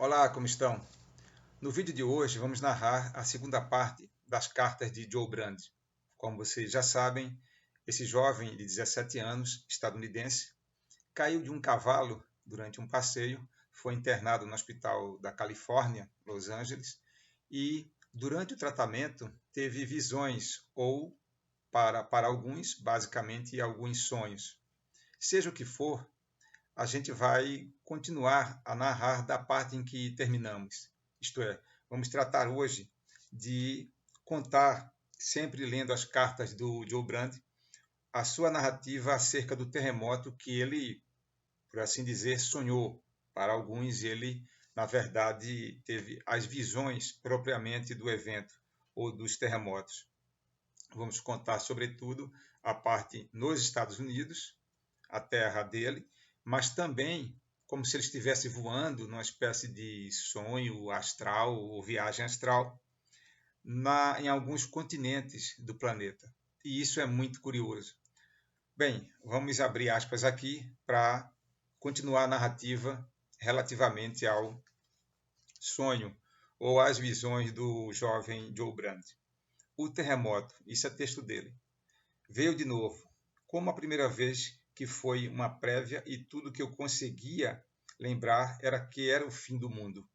Olá, como estão? No vídeo de hoje vamos narrar a segunda parte das cartas de Joe Brand. Como vocês já sabem, esse jovem de 17 anos, estadunidense, caiu de um cavalo durante um passeio, foi internado no hospital da Califórnia, Los Angeles, e durante o tratamento teve visões ou, para alguns, basicamente alguns sonhos. Seja o que for, a gente vai continuar a narrar da parte em que terminamos. Isto é, vamos tratar hoje de contar, sempre lendo as cartas do Joe Brand, a sua narrativa acerca do terremoto que ele, por assim dizer, sonhou. Para alguns, ele, na verdade, teve as visões propriamente do evento ou dos terremotos. Vamos contar, sobretudo, a parte nos Estados Unidos, a terra dele, mas também como se ele estivesse voando numa espécie de sonho astral ou viagem astral em alguns continentes do planeta. E isso é muito curioso. Bem, vamos abrir aspas aqui para continuar a narrativa relativamente ao sonho ou às visões do jovem Joe Brand. O terremoto, isso é texto dele, veio de novo, como a primeira vez que foi uma prévia e tudo que eu conseguia lembrar era que era o fim do mundo.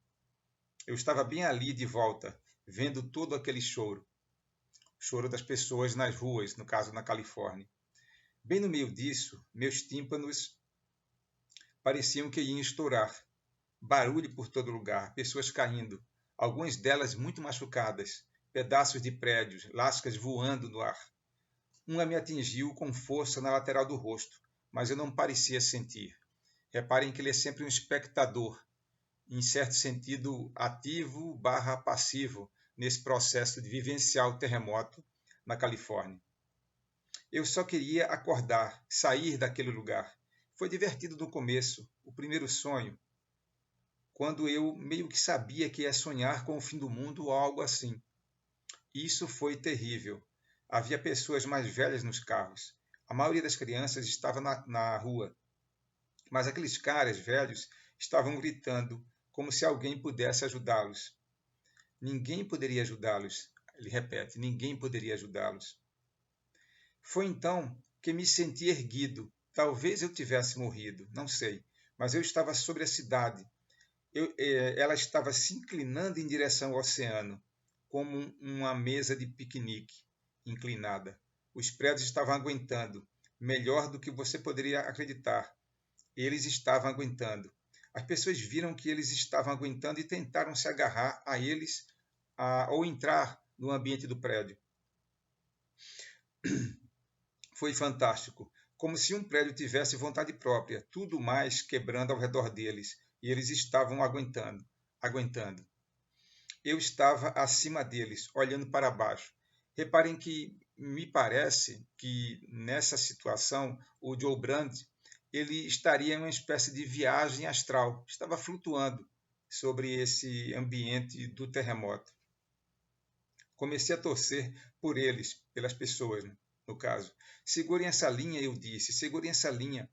Eu estava bem ali de volta, vendo todo aquele choro. Choro das pessoas nas ruas, no caso na Califórnia. Bem no meio disso, meus tímpanos pareciam que iam estourar. Barulho por todo lugar, pessoas caindo, algumas delas muito machucadas, pedaços de prédios, lascas voando no ar. Uma me atingiu com força na lateral do rosto, mas eu não parecia sentir. Reparem que ele é sempre um espectador, em certo sentido ativo/passivo, nesse processo de vivenciar o terremoto na Califórnia. Eu só queria acordar, sair daquele lugar. Foi divertido no começo, o primeiro sonho, quando eu meio que sabia que ia sonhar com o fim do mundo ou algo assim. Isso foi terrível. Havia pessoas mais velhas nos carros. A maioria das crianças estava na rua. Mas aqueles caras velhos estavam gritando como se alguém pudesse ajudá-los. Ninguém poderia ajudá-los. Ele repete, ninguém poderia ajudá-los. Foi então que me senti erguido. Talvez eu tivesse morrido, não sei. Mas eu estava sobre a cidade. Ela estava se inclinando em direção ao oceano, como uma mesa de piquenique inclinada. Os prédios estavam aguentando, melhor do que você poderia acreditar. Eles estavam aguentando. As pessoas viram que eles estavam aguentando e tentaram se agarrar a eles ou entrar no ambiente do prédio. Foi fantástico, como se um prédio tivesse vontade própria, tudo mais quebrando ao redor deles, e eles estavam aguentando. Eu estava acima deles, olhando para baixo. Reparem que me parece que nessa situação o Joe Brand ele estaria em uma espécie de viagem astral, estava flutuando sobre esse ambiente do terremoto. Comecei a torcer por eles, pelas pessoas, no caso. Segurem essa linha, eu disse, segurem essa linha.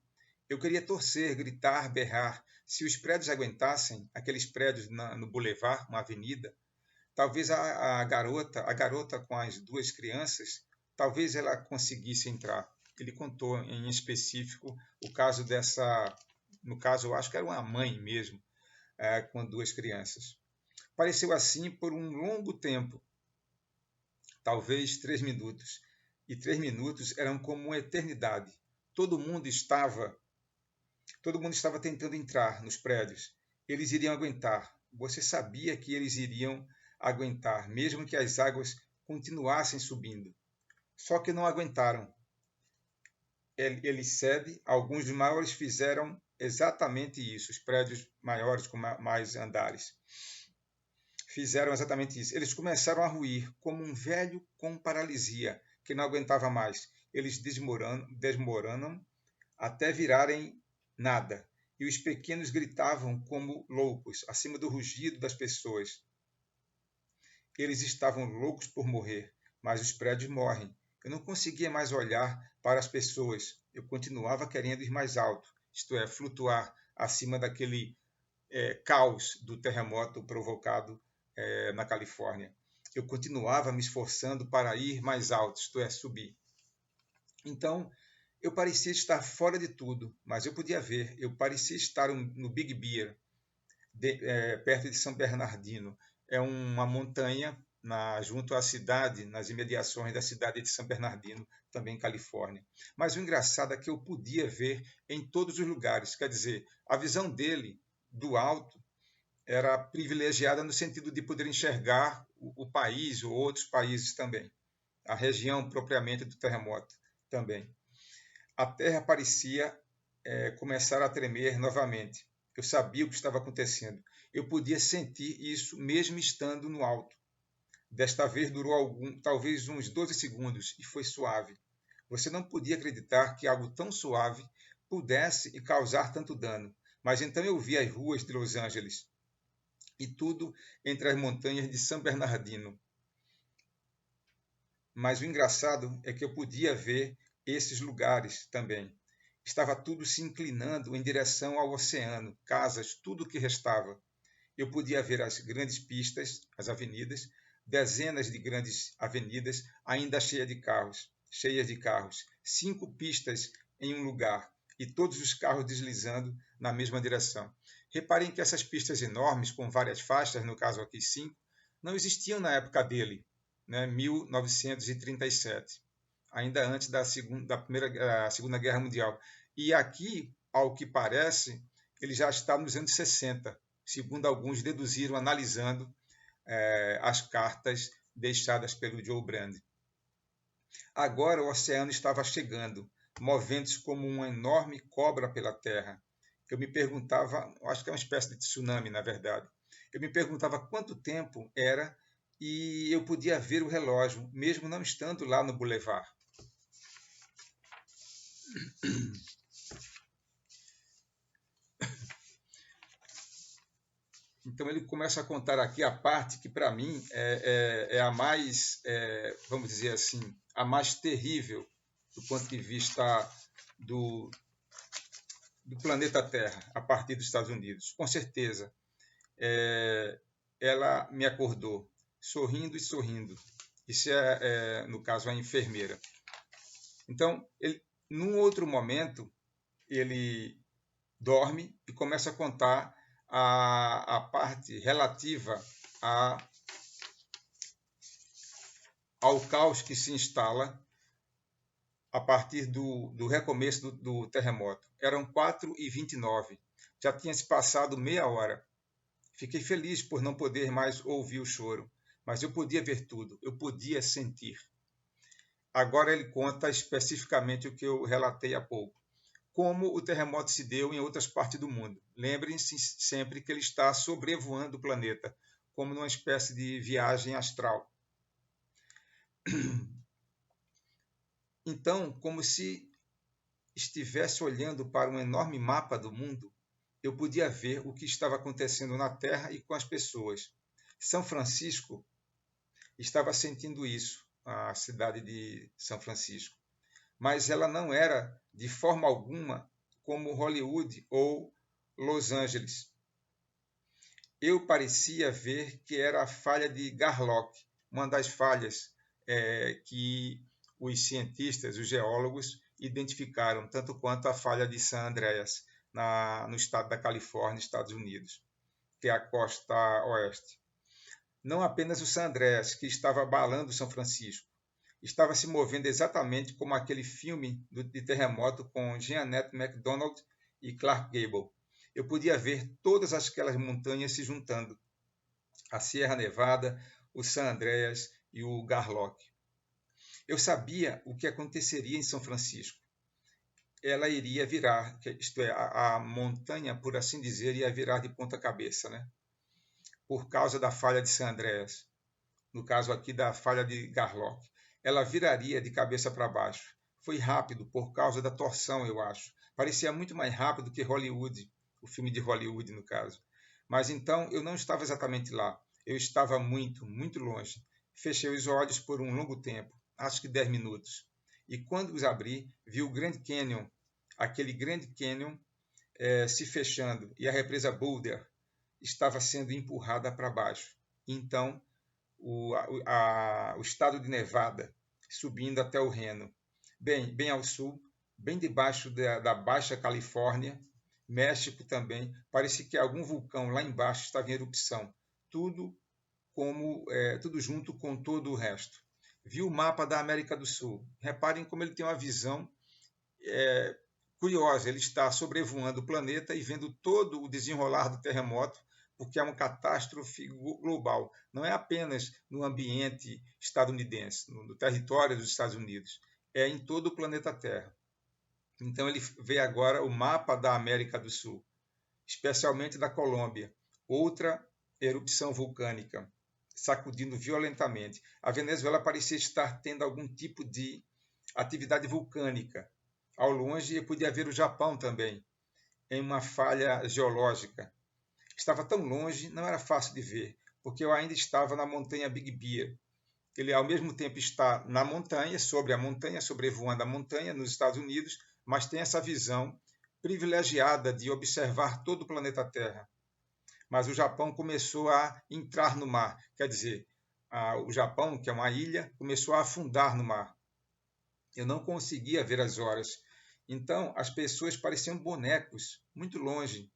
Eu queria torcer, gritar, berrar. Se os prédios aguentassem, aqueles prédios no Boulevard, uma avenida, talvez a garota com as duas crianças, talvez ela conseguisse entrar. Ele contou em específico o caso no caso eu acho que era uma mãe mesmo, com duas crianças. Pareceu assim por um longo tempo, talvez 3 minutos. E 3 minutos eram como uma eternidade. Todo mundo estava tentando entrar nos prédios. Eles iriam aguentar. Você sabia que eles iriam aguentar, mesmo que as águas continuassem subindo. Só que não aguentaram. Ele cede, alguns dos maiores fizeram exatamente isso, os prédios maiores com mais andares. Fizeram exatamente isso. Eles começaram a ruir como um velho com paralisia, que não aguentava mais. Eles desmoronam até virarem nada. E os pequenos gritavam como loucos, acima do rugido das pessoas. Eles estavam loucos por morrer, mas os prédios morrem. Eu não conseguia mais olhar para as pessoas. Eu continuava querendo ir mais alto, isto é, flutuar acima daquele caos do terremoto provocado na Califórnia. Eu continuava me esforçando para ir mais alto, isto é, subir. Então, eu parecia estar fora de tudo, mas eu podia ver, eu parecia estar no Big Bear, perto de São Bernardino. É uma montanha junto à cidade, nas imediações da cidade de São Bernardino, também Califórnia. Mas o engraçado é que eu podia ver em todos os lugares, quer dizer, a visão dele, do alto, era privilegiada no sentido de poder enxergar o país ou outros países também, a região propriamente do terremoto também. A terra parecia começar a tremer novamente. Eu sabia o que estava acontecendo. Eu podia sentir isso mesmo estando no alto. Desta vez durou talvez uns 12 segundos e foi suave. Você não podia acreditar que algo tão suave pudesse causar tanto dano. Mas então eu vi as ruas de Los Angeles e tudo entre as montanhas de São Bernardino. Mas o engraçado é que eu podia ver esses lugares também. Estava tudo se inclinando em direção ao oceano, casas, tudo o que restava. Eu podia ver as grandes pistas, as avenidas, dezenas de grandes avenidas ainda cheias de carros, 5 pistas em um lugar e todos os carros deslizando na mesma direção. Reparem que essas pistas enormes, com várias faixas, no caso aqui 5, não existiam na época dele, 1937, ainda antes da Segunda Guerra Mundial. E aqui, ao que parece, ele já está nos anos 60, segundo alguns deduziram analisando as cartas deixadas pelo Joe Brand. Agora o oceano estava chegando, movendo-se como uma enorme cobra pela terra. Eu me perguntava, acho que é uma espécie de tsunami, na verdade. Eu me perguntava quanto tempo era e eu podia ver o relógio, mesmo não estando lá no boulevard. Então ele começa a contar aqui a parte que para mim é a mais, vamos dizer assim, a mais terrível do ponto de vista do planeta Terra, a partir dos Estados Unidos. Com certeza, ela me acordou, sorrindo e sorrindo. Isso no caso, a enfermeira. Então, num outro momento, ele dorme e começa a contar a parte relativa ao caos que se instala a partir do recomeço do terremoto. Eram 4h29, já tinha se passado meia hora. Fiquei feliz por não poder mais ouvir o choro, mas eu podia ver tudo, eu podia sentir. Agora ele conta especificamente o que eu relatei há pouco. Como o terremoto se deu em outras partes do mundo. Lembrem-se sempre que ele está sobrevoando o planeta, como numa espécie de viagem astral. Então, como se estivesse olhando para um enorme mapa do mundo, eu podia ver o que estava acontecendo na Terra e com as pessoas. São Francisco estava sentindo isso, a cidade de São Francisco. Mas ela não era, de forma alguma, como Hollywood ou Los Angeles. Eu parecia ver que era a falha de Garlock, uma das falhas que os cientistas, os geólogos, identificaram, tanto quanto a falha de San Andreas, no estado da Califórnia, Estados Unidos, que é a costa oeste. Não apenas o San Andreas, que estava abalando São Francisco, estava se movendo exatamente como aquele filme de terremoto com Jeanette MacDonald e Clark Gable. Eu podia ver todas aquelas montanhas se juntando, a Sierra Nevada, o San Andreas e o Garlock. Eu sabia o que aconteceria em São Francisco. Ela iria virar, isto é, a montanha, por assim dizer, ia virar de ponta cabeça, por causa da falha de San Andreas, no caso aqui da falha de Garlock. Ela viraria de cabeça para baixo. Foi rápido por causa da torção, eu acho. Parecia muito mais rápido que Hollywood, o filme de Hollywood, no caso. Mas então eu não estava exatamente lá. Eu estava muito, muito longe. Fechei os olhos por um longo tempo, acho que 10 minutos. E quando os abri, vi o Grand Canyon, aquele Grand Canyon se fechando, e a represa Boulder, estava sendo empurrada para baixo. Então, o estado de Nevada subindo até o Reno, bem ao sul, bem debaixo da Baixa Califórnia, México também, parecia que algum vulcão lá embaixo estava em erupção. Tudo tudo junto com todo o resto. Viu o mapa da América do Sul. Reparem como ele tem uma visão curiosa. Ele está sobrevoando o planeta e vendo todo o desenrolar do terremoto, porque é uma catástrofe global. Não é apenas no ambiente estadunidense, no território dos Estados Unidos. É em todo o planeta Terra. Então ele vê agora o mapa da América do Sul, especialmente da Colômbia, outra erupção vulcânica, sacudindo violentamente. A Venezuela parecia estar tendo algum tipo de atividade vulcânica. Ao longe, podia ver o Japão também, em uma falha geológica. Estava tão longe, não era fácil de ver, porque eu ainda estava na montanha Big Bear. Ele, ao mesmo tempo, está na montanha, sobre a montanha, sobrevoando a montanha, nos Estados Unidos, mas tem essa visão privilegiada de observar todo o planeta Terra. Mas o Japão começou a entrar no mar, quer dizer, o Japão, que é uma ilha, começou a afundar no mar. Eu não conseguia ver as horas. Então, as pessoas pareciam bonecos, muito longe.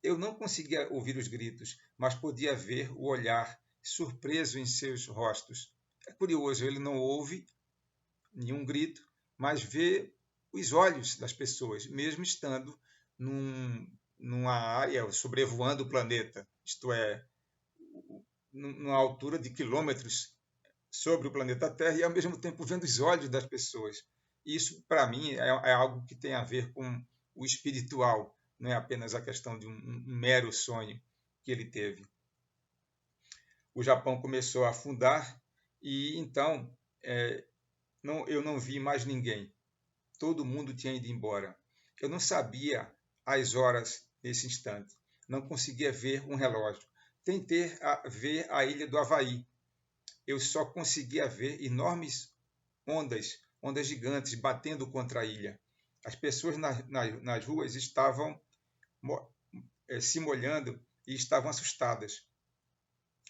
Eu não conseguia ouvir os gritos, mas podia ver o olhar surpreso em seus rostos. É curioso, ele não ouve nenhum grito, mas vê os olhos das pessoas, mesmo estando numa área sobrevoando o planeta, isto é, numa altura de quilômetros sobre o planeta Terra e, ao mesmo tempo, vendo os olhos das pessoas. Isso, para mim, é algo que tem a ver com o espiritual, não é apenas a questão de um mero sonho que ele teve. O Japão começou a afundar e, então, eu não vi mais ninguém. Todo mundo tinha ido embora. Eu não sabia as horas nesse instante. Não conseguia ver um relógio. Tentei ver a ilha do Havaí. Eu só conseguia ver enormes ondas gigantes batendo contra a ilha. As pessoas nas ruas estavam se molhando e estavam assustadas.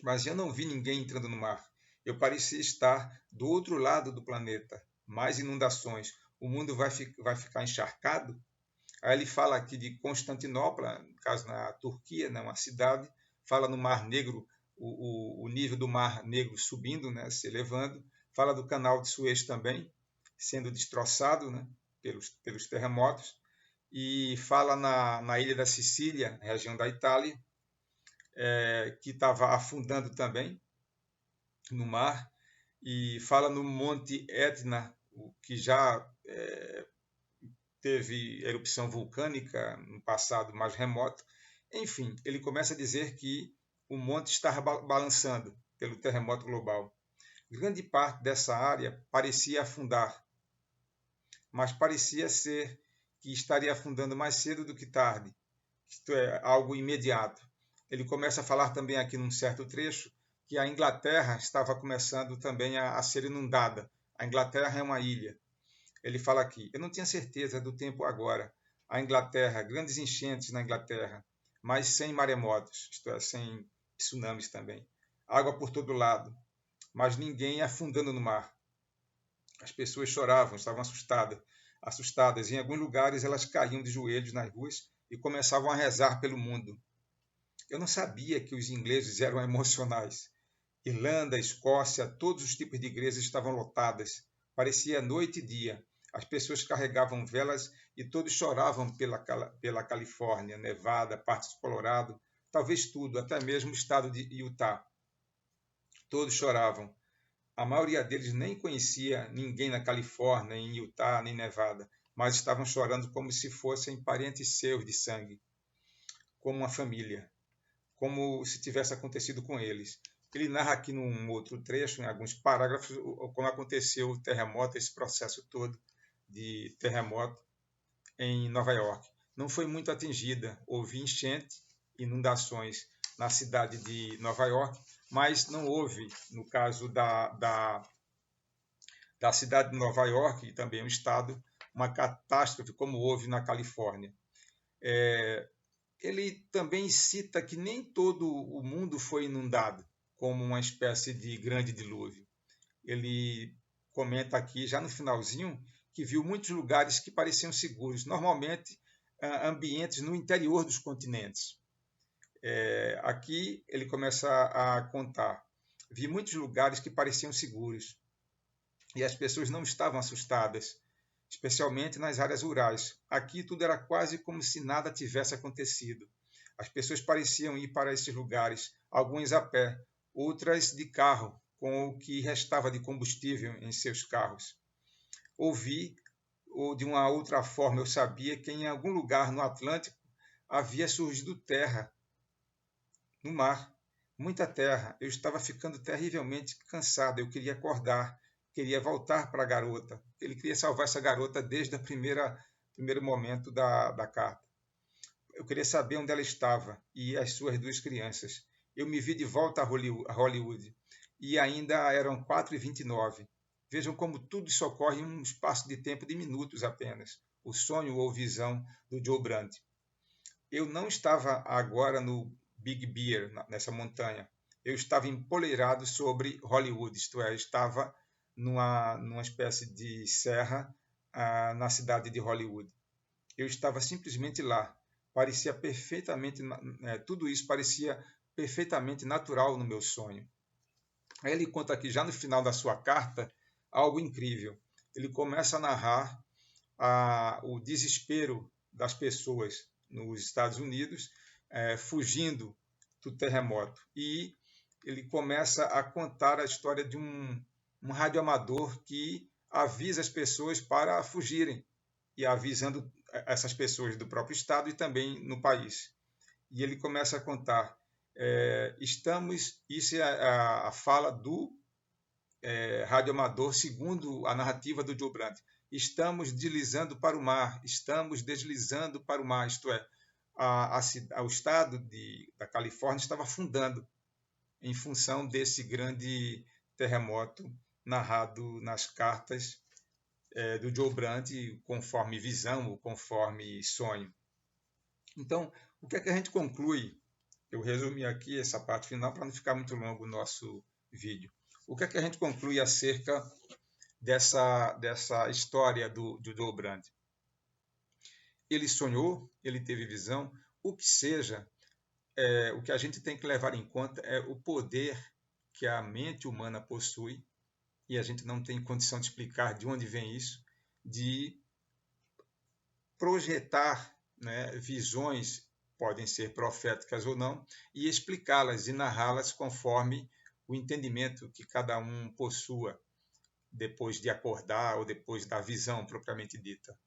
Mas eu não vi ninguém entrando no mar. Eu parecia estar do outro lado do planeta. Mais inundações. O mundo vai ficar encharcado? Aí ele fala aqui de Constantinopla, no caso na Turquia, né, uma cidade, fala no Mar Negro, o nível do Mar Negro subindo, né, se elevando, fala do Canal de Suez também, sendo destroçado, né, pelos terremotos, e fala na ilha da Sicília, região da Itália, que estava afundando também no mar, e fala no Monte Etna, que já teve erupção vulcânica no passado mais remoto. Enfim, ele começa a dizer que o monte está balançando pelo terremoto global. Grande parte dessa área parecia afundar, mas parecia ser que estaria afundando mais cedo do que tarde. Isto é algo imediato. Ele começa a falar também aqui num certo trecho que a Inglaterra estava começando também a ser inundada. A Inglaterra é uma ilha. Ele fala aqui, eu não tinha certeza do tempo agora. A Inglaterra, grandes enchentes na Inglaterra, mas sem maremotos, isto é, sem tsunamis também. Água por todo lado, mas ninguém afundando no mar. As pessoas choravam, estavam assustadas. Em alguns lugares elas caíam de joelhos nas ruas e começavam a rezar pelo mundo. Eu não sabia que os ingleses eram emocionais. Irlanda, Escócia, todos os tipos de igrejas estavam lotadas. Parecia noite e dia. As pessoas carregavam velas e todos choravam pela Califórnia, Nevada, partes do Colorado, talvez tudo, até mesmo o estado de Utah. Todos choravam. A maioria deles nem conhecia ninguém na Califórnia, em Utah, nem Nevada, mas estavam chorando como se fossem parentes seus de sangue, como uma família, como se tivesse acontecido com eles. Ele narra aqui num outro trecho, em alguns parágrafos, como aconteceu o terremoto, esse processo todo de terremoto em Nova York. Não foi muito atingida, houve enchente, inundações na cidade de Nova York, mas não houve, no caso da cidade de Nova York e também o estado, uma catástrofe como houve na Califórnia. ele também cita que nem todo o mundo foi inundado, como uma espécie de grande dilúvio. Ele comenta aqui, já no finalzinho, que viu muitos lugares que pareciam seguros, normalmente ambientes no interior dos continentes. Aqui ele começa a contar. Vi muitos lugares que pareciam seguros e as pessoas não estavam assustadas, especialmente nas áreas rurais. Aqui tudo era quase como se nada tivesse acontecido. As pessoas pareciam ir para esses lugares, algumas a pé, outras de carro, com o que restava de combustível em seus carros. Ouvi, ou de uma outra forma eu sabia que em algum lugar no Atlântico havia surgido terra no mar, muita terra. Eu estava ficando terrivelmente cansado. Eu queria acordar, queria voltar para a garota. Ele queria salvar essa garota desde o primeiro momento da carta. Eu queria saber onde ela estava e as suas duas crianças. Eu me vi de volta a Hollywood e ainda eram 4h29. Vejam como tudo isso ocorre em um espaço de tempo de minutos apenas. O sonho ou visão do Joe Brandt. Eu não estava agora no Big Bear, nessa montanha. Eu estava empoleirado sobre Hollywood, isto é, eu estava numa espécie de serra na cidade de Hollywood. Eu estava simplesmente lá. Parecia perfeitamente, tudo isso parecia perfeitamente natural no meu sonho. Aí ele conta aqui, já no final da sua carta, algo incrível. Ele começa a narrar o desespero das pessoas nos Estados Unidos, fugindo do terremoto. E ele começa a contar a história de um radioamador que avisa as pessoas para fugirem, e avisando essas pessoas do próprio estado e também no país. E ele começa a contar, isso é a fala do radioamador segundo a narrativa do Joe Brandt. Estamos deslizando para o mar, isto é, o estado da Califórnia estava afundando em função desse grande terremoto narrado nas cartas do Joe Brandt, conforme visão ou conforme sonho. Então, o que é que a gente conclui? Eu resumi aqui essa parte final para não ficar muito longo o nosso vídeo. O que é que a gente conclui acerca dessa história do Joe Brandt? Ele sonhou, ele teve visão, o que seja, o que a gente tem que levar em conta é o poder que a mente humana possui, e a gente não tem condição de explicar de onde vem isso, de projetar, né, visões, podem ser proféticas ou não, e explicá-las e narrá-las conforme o entendimento que cada um possua depois de acordar ou depois da visão propriamente dita.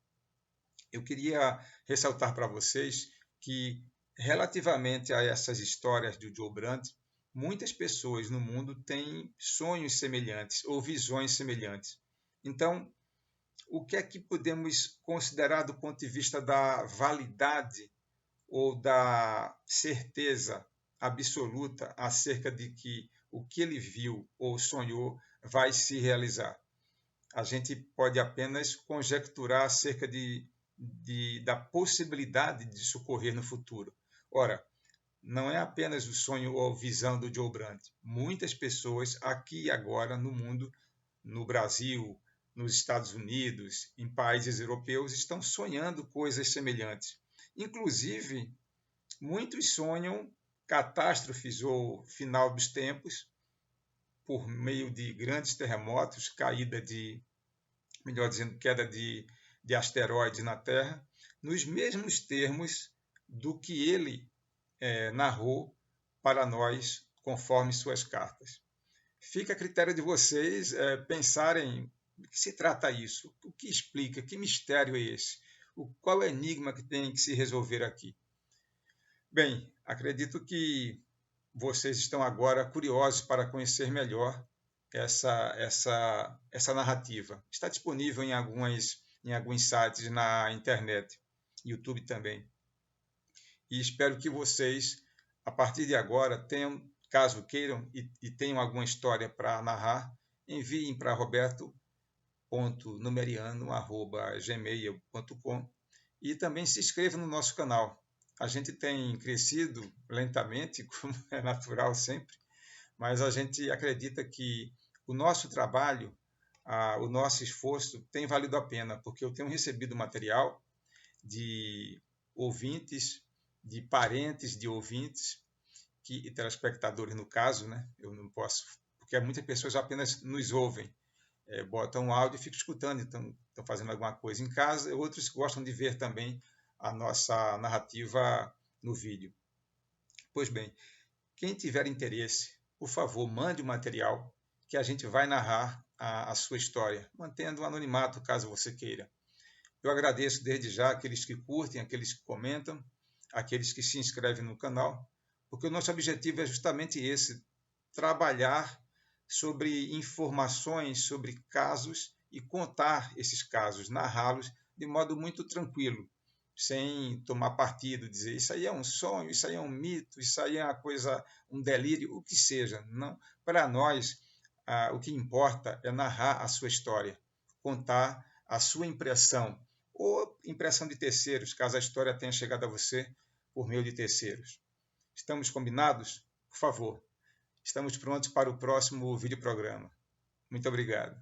Eu queria ressaltar para vocês que, relativamente a essas histórias do Joe Brandt, muitas pessoas no mundo têm sonhos semelhantes ou visões semelhantes. Então, o que é que podemos considerar do ponto de vista da validade ou da certeza absoluta acerca de que o que ele viu ou sonhou vai se realizar? A gente pode apenas conjecturar acerca da possibilidade de socorrer no futuro. Ora, não é apenas o sonho ou visão do Joe Brandt. Muitas pessoas aqui e agora no mundo, no Brasil, nos Estados Unidos, em países europeus, estão sonhando coisas semelhantes. Inclusive, muitos sonham catástrofes ou final dos tempos por meio de grandes terremotos, queda de asteroides na Terra, nos mesmos termos do que ele narrou para nós, conforme suas cartas. Fica a critério de vocês pensarem do que se trata isso, o que explica, que mistério é esse, qual é o enigma que tem que se resolver aqui. Bem, acredito que vocês estão agora curiosos para conhecer melhor essa narrativa. Está disponível em alguns sites na internet, YouTube também. E espero que vocês, a partir de agora, tenham, caso queiram e tenham alguma história para narrar, enviem para roberto.numeriano@gmail.com e também se inscrevam no nosso canal. A gente tem crescido lentamente, como é natural sempre, mas a gente acredita que o nosso trabalho, o nosso esforço tem valido a pena, porque eu tenho recebido material de ouvintes, de parentes de ouvintes, e telespectadores no caso, né? Eu não posso, porque muitas pessoas apenas nos ouvem, botam um áudio e ficam escutando, então estão fazendo alguma coisa em casa, outros gostam de ver também a nossa narrativa no vídeo. Pois bem, quem tiver interesse, por favor, mande o material que a gente vai narrar a sua história, mantendo o anonimato caso você queira. Eu agradeço desde já aqueles que curtem, aqueles que comentam, aqueles que se inscrevem no canal, porque o nosso objetivo é justamente esse: trabalhar sobre informações, sobre casos e contar esses casos, narrá-los de modo muito tranquilo, sem tomar partido, dizer isso aí é um sonho, isso aí é um mito, isso aí é uma coisa, um delírio, o que seja. Não, para nós, o que importa é narrar a sua história, contar a sua impressão ou impressão de terceiros, caso a história tenha chegado a você por meio de terceiros. Estamos combinados? Por favor, estamos prontos para o próximo videoprograma. Muito obrigado.